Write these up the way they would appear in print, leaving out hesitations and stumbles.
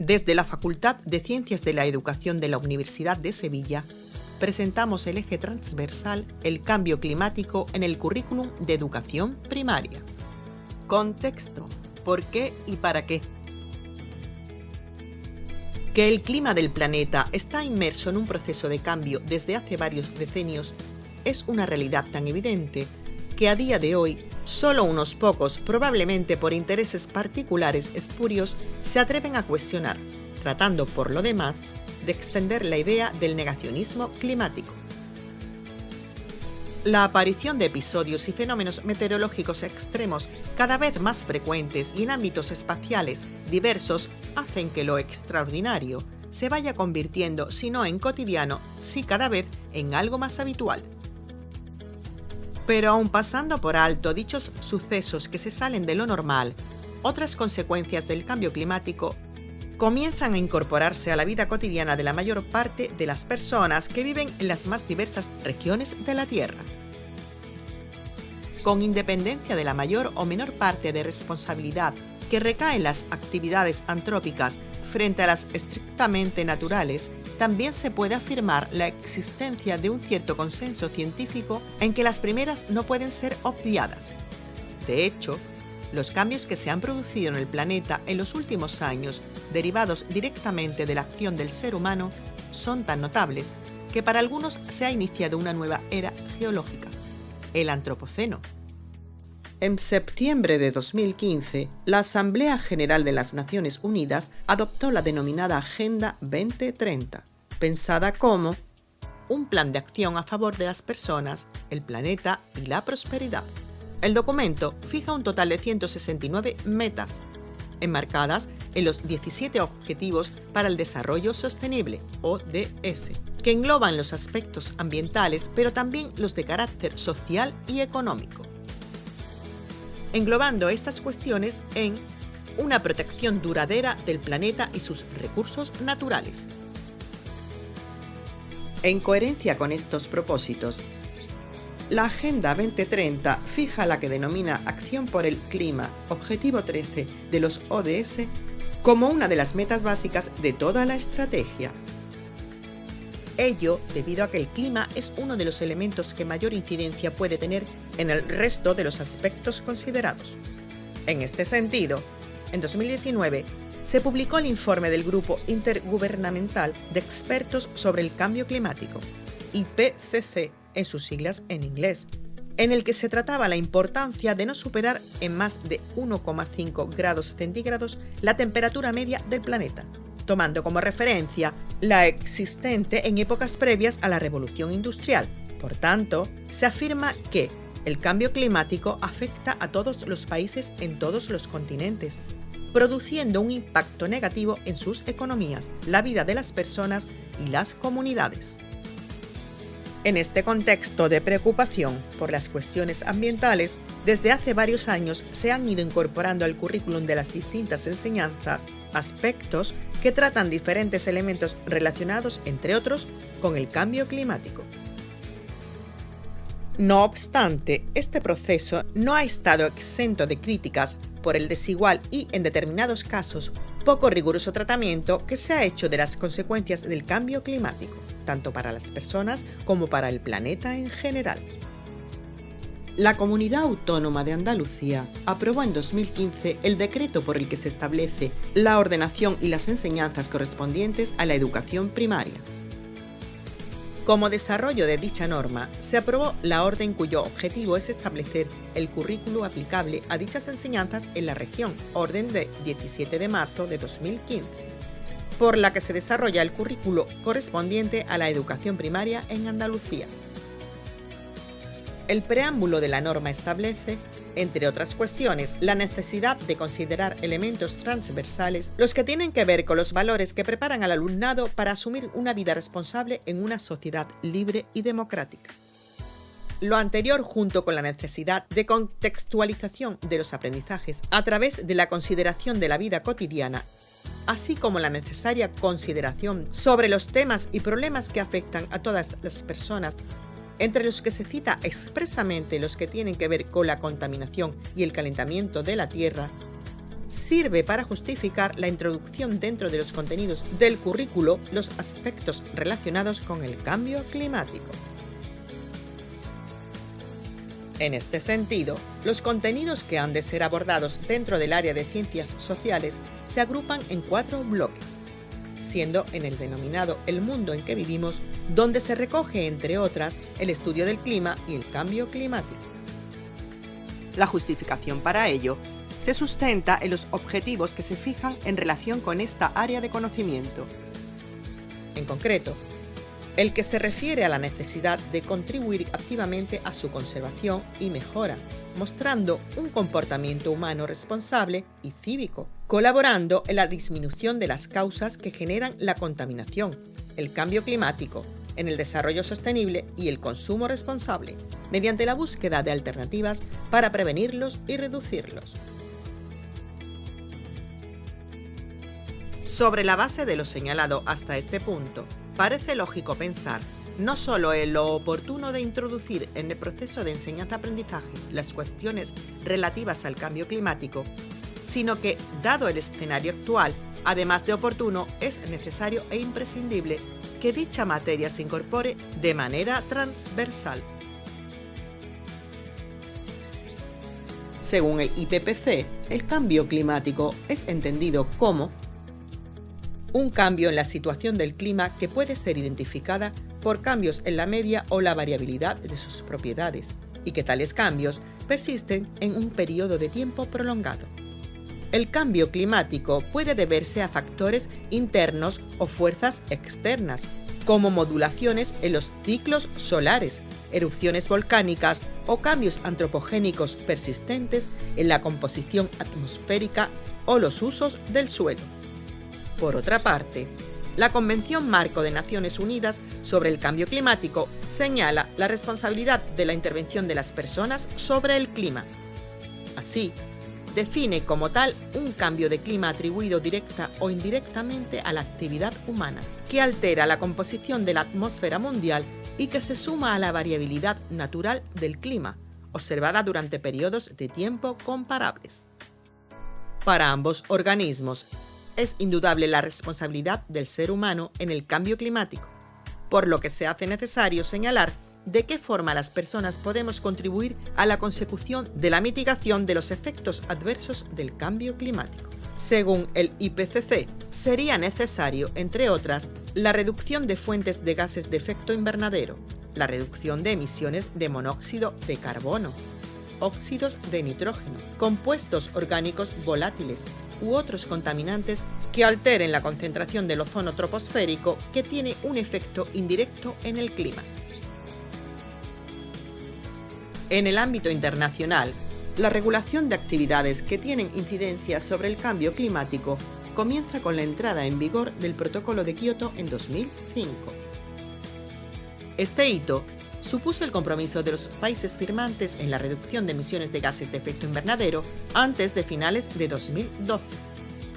Desde la Facultad de Ciencias de la Educación de la Universidad de Sevilla, presentamos el eje transversal El cambio climático en el currículum de educación primaria. Contexto: ¿por qué y para qué? Que el clima del planeta está inmerso en un proceso de cambio desde hace varios decenios es una realidad tan evidente que a día de hoy solo unos pocos, probablemente por intereses particulares espurios, se atreven a cuestionar, tratando por lo demás de extender la idea del negacionismo climático. La aparición de episodios y fenómenos meteorológicos extremos cada vez más frecuentes y en ámbitos espaciales diversos hacen que lo extraordinario se vaya convirtiendo, si no en cotidiano, sí cada vez en algo más habitual. Pero aun pasando por alto dichos sucesos que se salen de lo normal, otras consecuencias del cambio climático comienzan a incorporarse a la vida cotidiana de la mayor parte de las personas que viven en las más diversas regiones de la Tierra. Con independencia de la mayor o menor parte de responsabilidad que recae en las actividades antrópicas frente a las estrictamente naturales, también se puede afirmar la existencia de un cierto consenso científico en que las primeras no pueden ser obviadas. De hecho, los cambios que se han producido en el planeta en los últimos años, derivados directamente de la acción del ser humano, son tan notables que para algunos se ha iniciado una nueva era geológica, el Antropoceno. En septiembre de 2015, la Asamblea General de las Naciones Unidas adoptó la denominada Agenda 2030, pensada como un plan de acción a favor de las personas, el planeta y la prosperidad. El documento fija un total de 169 metas, enmarcadas en los 17 Objetivos para el Desarrollo Sostenible, ODS, que engloban los aspectos ambientales, pero también los de carácter social y económico, englobando estas cuestiones en una protección duradera del planeta y sus recursos naturales. En coherencia con estos propósitos, la Agenda 2030 fija la que denomina Acción por el Clima, Objetivo 13 de los ODS, como una de las metas básicas de toda la estrategia. Ello debido a que el clima es uno de los elementos que mayor incidencia puede tener en el resto de los aspectos considerados. En este sentido, en 2019 se publicó el informe del Grupo Intergubernamental de Expertos sobre el Cambio Climático, IPCC en sus siglas en inglés, en el que se trataba la importancia de no superar en más de 1,5 grados centígrados la temperatura media del planeta, tomando como referencia la existente en épocas previas a la Revolución Industrial. Por tanto, se afirma que el cambio climático afecta a todos los países en todos los continentes, produciendo un impacto negativo en sus economías, la vida de las personas y las comunidades. En este contexto de preocupación por las cuestiones ambientales, desde hace varios años se han ido incorporando al currículum de las distintas enseñanzas aspectos que tratan diferentes elementos relacionados, entre otros, con el cambio climático. No obstante, este proceso no ha estado exento de críticas por el desigual y, en determinados casos, poco riguroso tratamiento que se ha hecho de las consecuencias del cambio climático, tanto para las personas como para el planeta en general. La Comunidad Autónoma de Andalucía aprobó en 2015 el decreto por el que se establece la ordenación y las enseñanzas correspondientes a la educación primaria. Como desarrollo de dicha norma, se aprobó la orden cuyo objetivo es establecer el currículo aplicable a dichas enseñanzas en la región, orden de 17 de marzo de 2015, por la que se desarrolla el currículo correspondiente a la educación primaria en Andalucía. El preámbulo de la norma establece, entre otras cuestiones, la necesidad de considerar elementos transversales, los que tienen que ver con los valores que preparan al alumnado para asumir una vida responsable en una sociedad libre y democrática. Lo anterior, junto con la necesidad de contextualización de los aprendizajes a través de la consideración de la vida cotidiana, así como la necesaria consideración sobre los temas y problemas que afectan a todas las personas, entre los que se cita expresamente los que tienen que ver con la contaminación y el calentamiento de la Tierra, sirve para justificar la introducción dentro de los contenidos del currículo los aspectos relacionados con el cambio climático. En este sentido, los contenidos que han de ser abordados dentro del área de ciencias sociales se agrupan en 4 bloques, siendo en el denominado El mundo en que vivimos, donde se recoge, entre otras, el estudio del clima y el cambio climático. La justificación para ello se sustenta en los objetivos que se fijan en relación con esta área de conocimiento. En concreto, el que se refiere a la necesidad de contribuir activamente a su conservación y mejora, mostrando un comportamiento humano responsable y cívico, colaborando en la disminución de las causas que generan la contaminación, el cambio climático, en el desarrollo sostenible y el consumo responsable, mediante la búsqueda de alternativas para prevenirlos y reducirlos. Sobre la base de lo señalado hasta este punto, parece lógico pensar no solo en lo oportuno de introducir en el proceso de enseñanza-aprendizaje las cuestiones relativas al cambio climático, sino que, dado el escenario actual, además de oportuno, es necesario e imprescindible que dicha materia se incorpore de manera transversal. Según el IPCC, el cambio climático es entendido como un cambio en la situación del clima que puede ser identificada por cambios en la media o la variabilidad de sus propiedades, y que tales cambios persisten en un periodo de tiempo prolongado. El cambio climático puede deberse a factores internos o fuerzas externas, como modulaciones en los ciclos solares, erupciones volcánicas o cambios antropogénicos persistentes en la composición atmosférica o los usos del suelo. Por otra parte, la Convención Marco de Naciones Unidas sobre el Cambio Climático señala la responsabilidad de la intervención de las personas sobre el clima. Así, define como tal un cambio de clima atribuido directa o indirectamente a la actividad humana, que altera la composición de la atmósfera mundial y que se suma a la variabilidad natural del clima, observada durante periodos de tiempo comparables. Para ambos organismos, es indudable la responsabilidad del ser humano en el cambio climático, por lo que se hace necesario señalar de qué forma las personas podemos contribuir a la consecución de la mitigación de los efectos adversos del cambio climático. Según el IPCC, sería necesario, entre otras, la reducción de fuentes de gases de efecto invernadero, la reducción de emisiones de monóxido de carbono, óxidos de nitrógeno, compuestos orgánicos volátiles u otros contaminantes que alteren la concentración del ozono troposférico, que tiene un efecto indirecto en el clima. En el ámbito internacional, la regulación de actividades que tienen incidencia sobre el cambio climático comienza con la entrada en vigor del Protocolo de Kioto en 2005. Este hito supuso el compromiso de los países firmantes en la reducción de emisiones de gases de efecto invernadero antes de finales de 2012.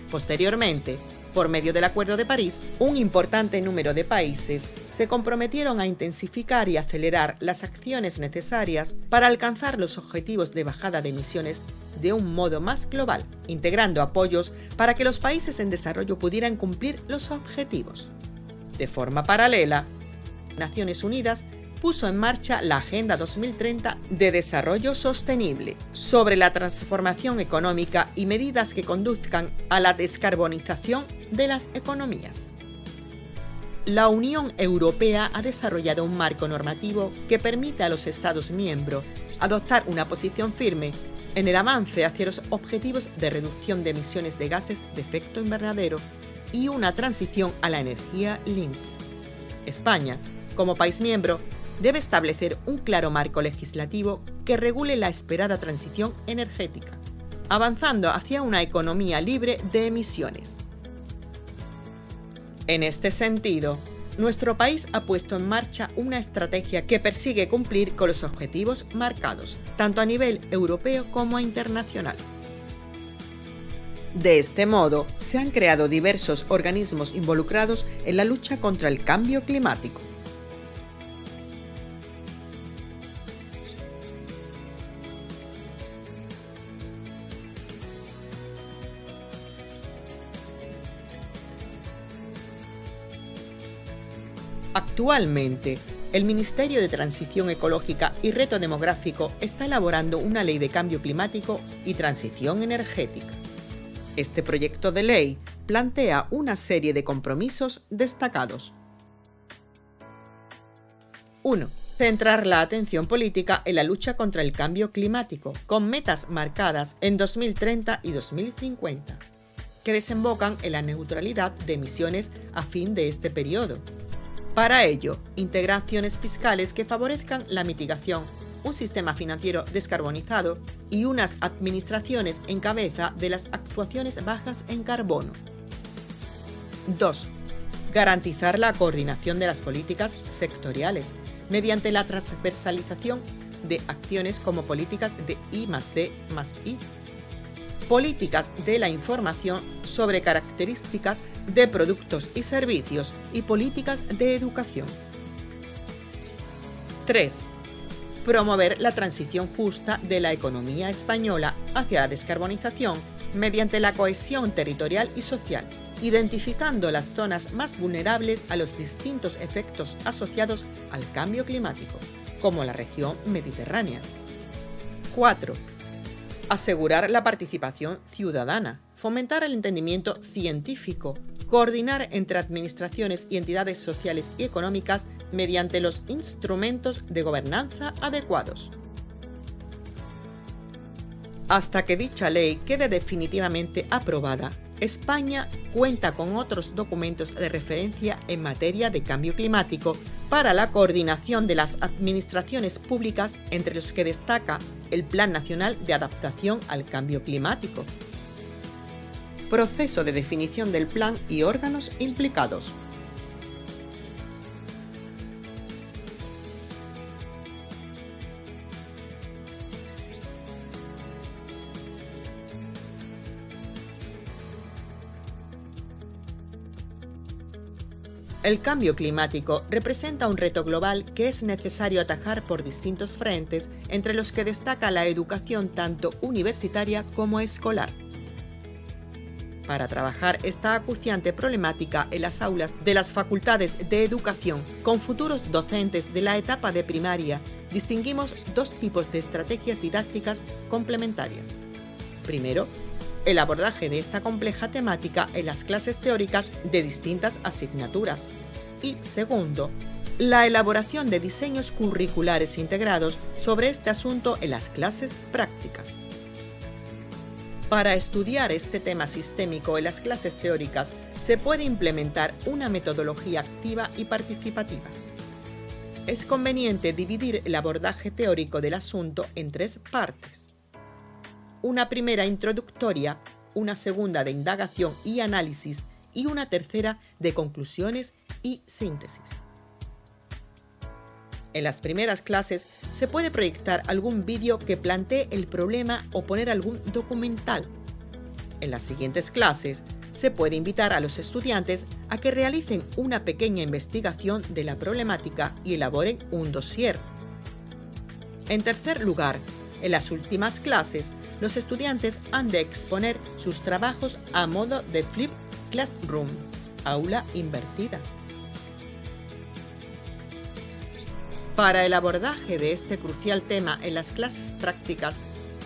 Posteriormente, por medio del Acuerdo de París, un importante número de países se comprometieron a intensificar y acelerar las acciones necesarias para alcanzar los objetivos de bajada de emisiones de un modo más global, integrando apoyos para que los países en desarrollo pudieran cumplir los objetivos. De forma paralela, Naciones Unidas puso en marcha la Agenda 2030 de Desarrollo Sostenible sobre la transformación económica y medidas que conduzcan a la descarbonización de las economías. La Unión Europea ha desarrollado un marco normativo que permite a los Estados miembros adoptar una posición firme en el avance hacia los objetivos de reducción de emisiones de gases de efecto invernadero y una transición a la energía limpia. España, como país miembro, debe establecer un claro marco legislativo que regule la esperada transición energética, avanzando hacia una economía libre de emisiones. En este sentido, nuestro país ha puesto en marcha una estrategia que persigue cumplir con los objetivos marcados, tanto a nivel europeo como internacional. De este modo, se han creado diversos organismos involucrados en la lucha contra el cambio climático. Actualmente, el Ministerio de Transición Ecológica y Reto Demográfico está elaborando una ley de cambio climático y transición energética. Este proyecto de ley plantea una serie de compromisos destacados. 1. Centrar la atención política en la lucha contra el cambio climático, con metas marcadas en 2030 y 2050, que desembocan en la neutralidad de emisiones a fin de este periodo. Para ello, integraciones fiscales que favorezcan la mitigación, un sistema financiero descarbonizado y unas administraciones en cabeza de las actuaciones bajas en carbono. 2. Garantizar la coordinación de las políticas sectoriales mediante la transversalización de acciones como políticas de I+D+I, políticas de la información sobre características de productos y servicios y políticas de educación. 3. Promover la transición justa de la economía española hacia la descarbonización mediante la cohesión territorial y social, identificando las zonas más vulnerables a los distintos efectos asociados al cambio climático, como la región mediterránea. 4. Asegurar la participación ciudadana, fomentar el entendimiento científico, coordinar entre administraciones y entidades sociales y económicas mediante los instrumentos de gobernanza adecuados. Hasta que dicha ley quede definitivamente aprobada, España cuenta con otros documentos de referencia en materia de cambio climático para la coordinación de las administraciones públicas, entre los que destaca el Plan Nacional de Adaptación al Cambio Climático. Proceso de definición del plan y órganos implicados. El cambio climático representa un reto global que es necesario atajar por distintos frentes, entre los que destaca la educación tanto universitaria como escolar. Para trabajar esta acuciante problemática en las aulas de las facultades de educación con futuros docentes de la etapa de primaria, distinguimos dos tipos de estrategias didácticas complementarias. Primero, el abordaje de esta compleja temática en las clases teóricas de distintas asignaturas. Y segundo, la elaboración de diseños curriculares integrados sobre este asunto en las clases prácticas. Para estudiar este tema sistémico en las clases teóricas, se puede implementar una metodología activa y participativa. Es conveniente dividir el abordaje teórico del asunto en tres partes. Una primera introductoria, una segunda de indagación y análisis y una tercera de conclusiones y síntesis. En las primeras clases se puede proyectar algún vídeo que plantee el problema o poner algún documental. En las siguientes clases se puede invitar a los estudiantes a que realicen una pequeña investigación de la problemática y elaboren un dossier. En tercer lugar, en las últimas clases, los estudiantes han de exponer sus trabajos a modo de flip classroom, aula invertida. Para el abordaje de este crucial tema en las clases prácticas,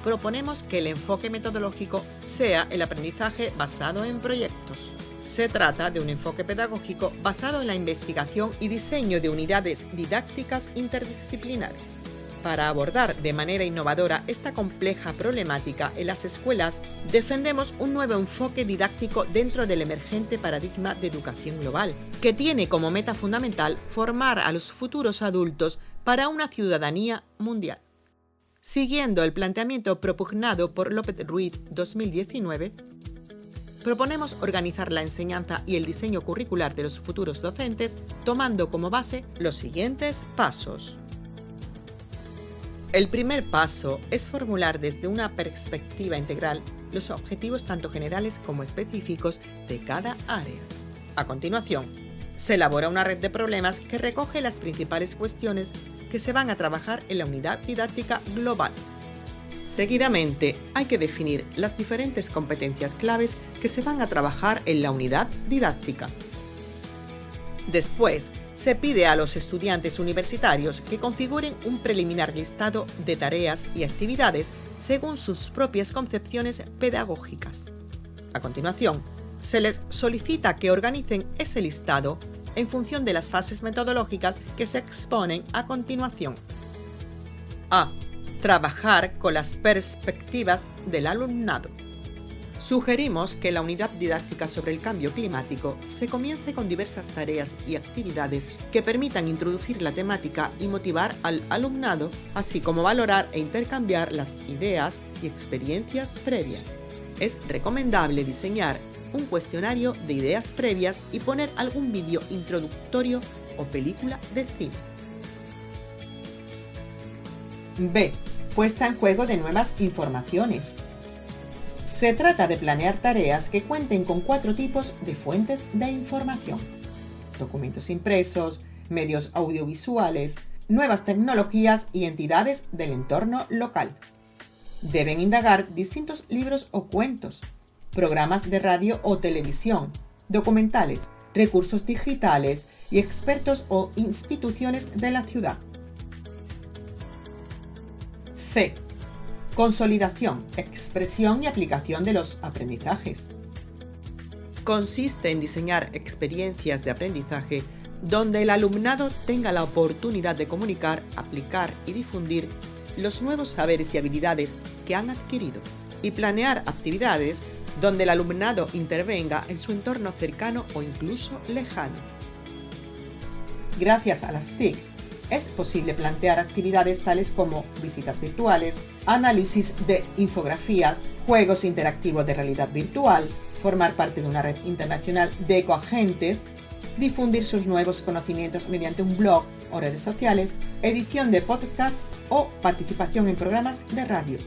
proponemos que el enfoque metodológico sea el aprendizaje basado en proyectos. Se trata de un enfoque pedagógico basado en la investigación y diseño de unidades didácticas interdisciplinares. Para abordar de manera innovadora esta compleja problemática en las escuelas, defendemos un nuevo enfoque didáctico dentro del emergente paradigma de educación global, que tiene como meta fundamental formar a los futuros adultos para una ciudadanía mundial. Siguiendo el planteamiento propugnado por López Ruiz 2019, proponemos organizar la enseñanza y el diseño curricular de los futuros docentes tomando como base los siguientes pasos. El primer paso es formular desde una perspectiva integral los objetivos tanto generales como específicos de cada área. A continuación, se elabora una red de problemas que recoge las principales cuestiones que se van a trabajar en la unidad didáctica global. Seguidamente, hay que definir las diferentes competencias claves que se van a trabajar en la unidad didáctica. Después, se pide a los estudiantes universitarios que configuren un preliminar listado de tareas y actividades según sus propias concepciones pedagógicas. A continuación, se les solicita que organicen ese listado en función de las fases metodológicas que se exponen a continuación. A. Trabajar con las perspectivas del alumnado. Sugerimos que la unidad didáctica sobre el cambio climático se comience con diversas tareas y actividades que permitan introducir la temática y motivar al alumnado, así como valorar e intercambiar las ideas y experiencias previas. Es recomendable diseñar un cuestionario de ideas previas y poner algún vídeo introductorio o película de cine. B. Puesta en juego de nuevas informaciones. Se trata de planear tareas que cuenten con 4 tipos de fuentes de información: documentos impresos, medios audiovisuales, nuevas tecnologías y entidades del entorno local. Deben indagar distintos libros o cuentos, programas de radio o televisión, documentales, recursos digitales y expertos o instituciones de la ciudad. C. Consolidación, expresión y aplicación de los aprendizajes. Consiste en diseñar experiencias de aprendizaje donde el alumnado tenga la oportunidad de comunicar, aplicar y difundir los nuevos saberes y habilidades que han adquirido, y planear actividades donde el alumnado intervenga en su entorno cercano o incluso lejano. Gracias a las TIC, es posible plantear actividades tales como visitas virtuales, análisis de infografías, juegos interactivos de realidad virtual, formar parte de una red internacional de ecoagentes, difundir sus nuevos conocimientos mediante un blog o redes sociales, edición de podcasts o participación en programas de radio.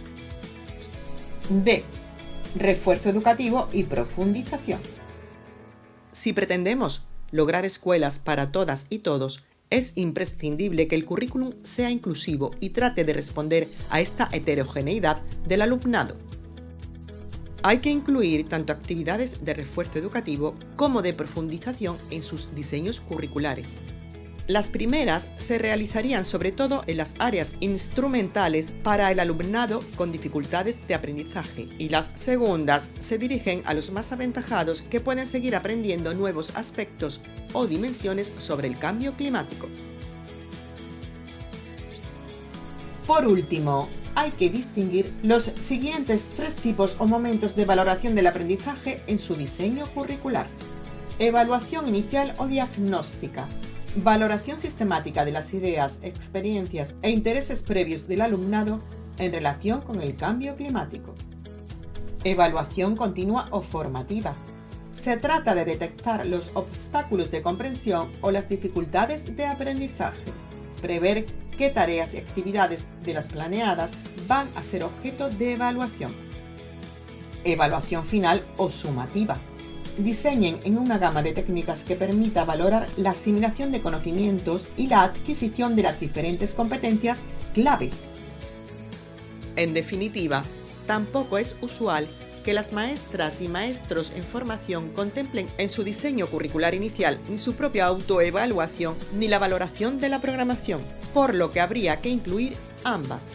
D. Refuerzo educativo y profundización. Si pretendemos lograr escuelas para todas y todos, es imprescindible que el currículum sea inclusivo y trate de responder a esta heterogeneidad del alumnado. Hay que incluir tanto actividades de refuerzo educativo como de profundización en sus diseños curriculares. Las primeras se realizarían sobre todo en las áreas instrumentales para el alumnado con dificultades de aprendizaje, y las segundas se dirigen a los más aventajados que pueden seguir aprendiendo nuevos aspectos o dimensiones sobre el cambio climático. Por último, hay que distinguir los siguientes 3 tipos o momentos de valoración del aprendizaje en su diseño curricular: evaluación inicial o diagnóstica, valoración sistemática de las ideas, experiencias e intereses previos del alumnado en relación con el cambio climático. Evaluación continua o formativa. Se trata de detectar los obstáculos de comprensión o las dificultades de aprendizaje, prever qué tareas y actividades de las planeadas van a ser objeto de evaluación. Evaluación final o sumativa. Diseñen en una gama de técnicas que permita valorar la asimilación de conocimientos y la adquisición de las diferentes competencias claves. En definitiva, tampoco es usual que las maestras y maestros en formación contemplen en su diseño curricular inicial ni su propia autoevaluación ni la valoración de la programación, por lo que habría que incluir ambas.